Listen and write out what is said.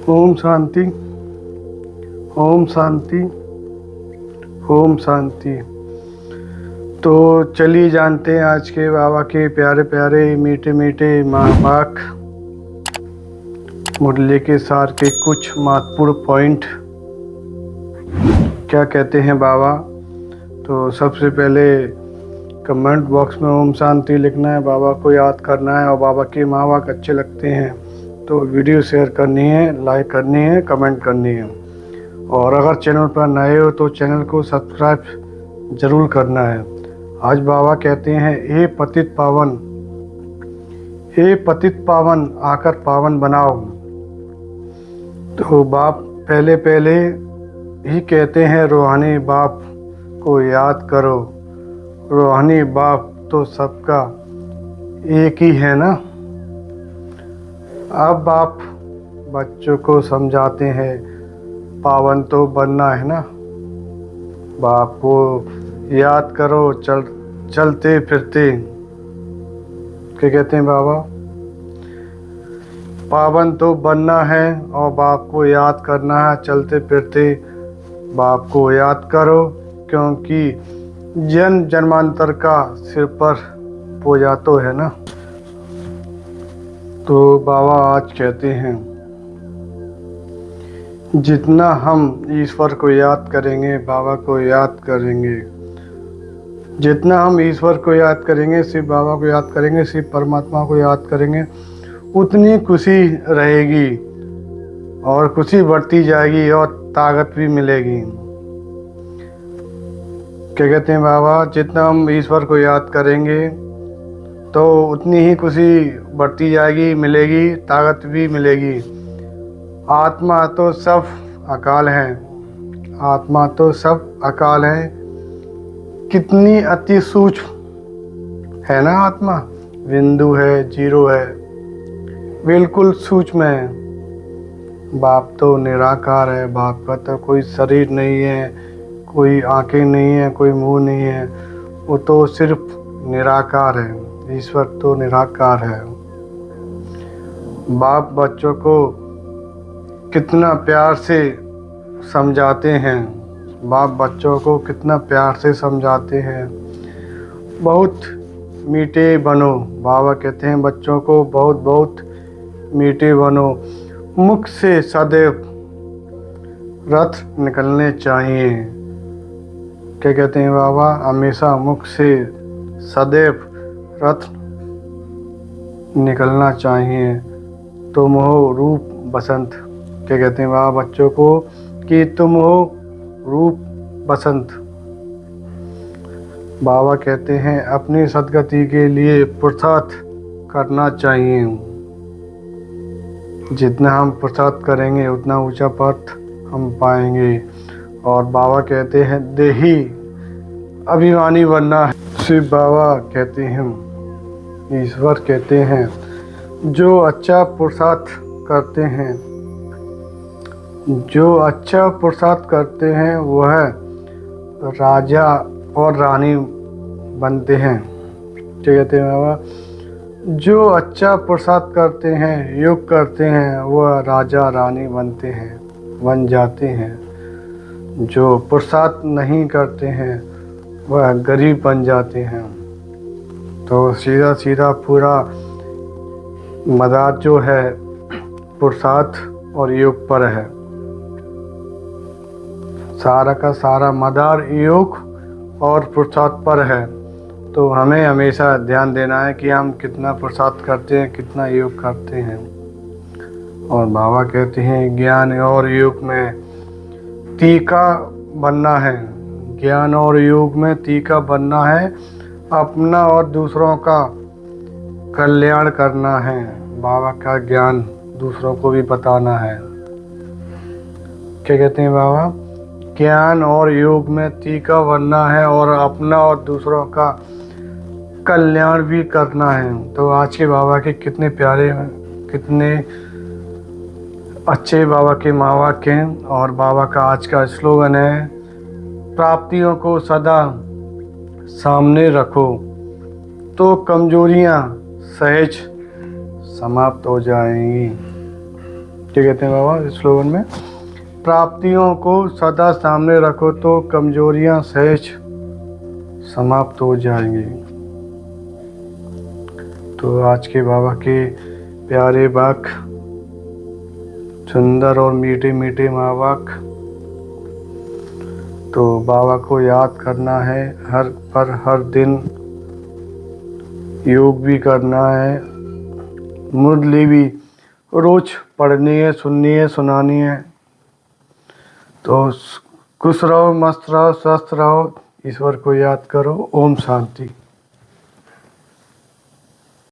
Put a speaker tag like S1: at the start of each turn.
S1: ओम शांति। ओम शांति। ओम शांति। तो चलिए जानते हैं आज के बाबा के प्यारे प्यारे मीठे मीठे महावाक मुरली के सार के कुछ महत्वपूर्ण पॉइंट क्या कहते हैं बाबा। तो सबसे पहले कमेंट बॉक्स में ओम शांति लिखना है, बाबा को याद करना है और बाबा के महावाक अच्छे लगते हैं तो वीडियो शेयर करनी है, लाइक करनी है, कमेंट करनी है। और अगर चैनल पर नए हो तो चैनल को सब्सक्राइब जरूर करना है। आज बाबा कहते हैं, हे पतित पावन, हे पतित पावन आकर पावन बनाओ। तो बाप पहले पहले ही कहते हैं, रूहानी बाप को याद करो। रूहानी बाप तो सबका एक ही है ना। अब बाप बच्चों को समझाते हैं, पावन तो बनना है ना। बाप को याद करो, चलते फिरते। क्या कहते हैं बाबा? पावन तो बनना है और बाप को याद करना है चलते फिरते। बाप को याद करो क्योंकि जन्म जन्मांतर का सिर पर बोझा तो है ना। तो बाबा आज कहते हैं, जितना हम ईश्वर को याद करेंगे, बाबा को याद करेंगे, जितना हम ईश्वर को याद करेंगे, शिव बाबा को याद करेंगे, शिव परमात्मा को याद करेंगे, उतनी खुशी रहेगी और खुशी बढ़ती जाएगी और ताकत भी मिलेगी। क्या कहते हैं बाबा? जितना हम ईश्वर को याद करेंगे तो उतनी ही खुशी बढ़ती जाएगी, मिलेगी, ताकत भी मिलेगी। आत्मा तो सब अकाल है, आत्मा तो सब अकाल है। कितनी अति सूक्ष्म है ना आत्मा, बिंदु है, जीरो है, बिल्कुल सूक्ष्म है। बाप तो निराकार है, बाप का तो कोई शरीर नहीं है, कोई आंखें नहीं है, कोई मुंह नहीं है, वो तो सिर्फ निराकार है। ईश्वर तो निराकार है। बाप बच्चों को कितना प्यार से समझाते हैं, बाप बच्चों को कितना प्यार से समझाते हैं। बहुत मीठे बनो, बाबा कहते हैं बच्चों को बहुत बहुत मीठे बनो। मुख से सदैव रथ निकलने चाहिए। क्या कहते हैं बाबा? हमेशा मुख से सदैव रथ निकलना चाहिए। तुम हो रूप बसंत। क्या कहते हैं बाबा बच्चों को कि तुम हो रूप बसंत। बाबा कहते हैं अपनी सदगति के लिए पुरुषार्थ करना चाहिए। जितना हम पुरुषार्थ करेंगे उतना ऊंचा पद हम पाएंगे। और बाबा कहते हैं देही अभिमानी बनना है। शिव बाबा कहते हैं, ईश्वर कहते हैं, जो अच्छा पुरुषार्थ करते हैं, जो अच्छा पुरुषार्थ करते हैं वह राजा और रानी बनते हैं। क्या कहते हैं बाबा? जो अच्छा पुरुषार्थ करते हैं, योग करते हैं, वह राजा रानी बनते हैं, बन जाते हैं। जो पुरुषार्थ नहीं करते हैं वह गरीब बन जाते हैं। तो सीधा सीधा पूरा मदार जो है पुरुषार्थ और योग पर है। सारा का सारा मदार योग और पुरुषार्थ पर है। तो हमें हमेशा ध्यान देना है कि हम कितना पुरुषार्थ करते हैं, कितना योग करते हैं। और बाबा कहते हैं ज्ञान और योग में तीखा बनना है। ज्ञान और योग में तीखा बनना है, अपना और दूसरों का कल्याण करना है। बाबा का ज्ञान दूसरों को भी बताना है। क्या कहते हैं बाबा? ज्ञान और योग में तीखा बनना है और अपना और दूसरों का कल्याण भी करना है। तो आज के बाबा के कितने प्यारे, कितने अच्छे बाबा के महावाक्य हैं। और बाबा का आज का स्लोगन है, प्राप्तियों को सदा सामने रखो तो कमजोरियां सहज समाप्त हो जाएंगी। क्या कहते हैं बाबा इस स्लोगन में? प्राप्तियों को सदा सामने रखो तो कमजोरियां सहज समाप्त हो जाएंगी। तो आज के बाबा के प्यारे वाक्य, सुंदर और मीठे मीठे महावाक्य, तो बाबा को याद करना है हर दिन, योग भी करना है, मुरली भी रोज पढ़नी है, सुननी है, सुनानी है। तो खुश रहो, मस्त रहो, स्वस्थ रहो, ईश्वर को याद करो। ओम शांति।